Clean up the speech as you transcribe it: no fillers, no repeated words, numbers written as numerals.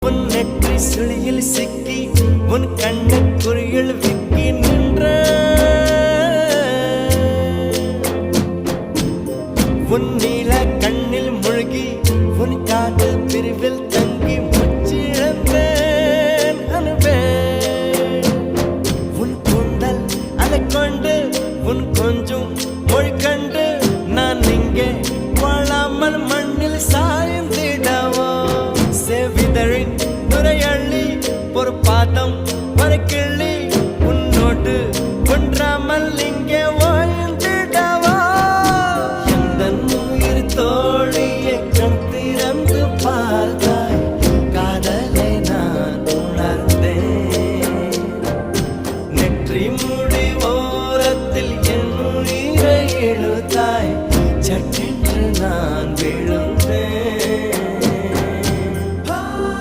உன் நெற்றி சுழியில் சிக்கி உன் கண்ண குறியில் விக்கி நின்ற உன் நீல கண்ணில் முழுகி உன் காது பிரிவில் தங்கி முச்சிழந்தேன் அனுபே உன் கூந்தல் அதை கொண்டு உன் கொஞ்சம் மொழி கண்டு நான் இங்கே வாழாமல் மண்ணில் சாய்ந்திடவோ செவிதழின் நுரையள்ளி ஒரு பாதம் வரை கிள்ளி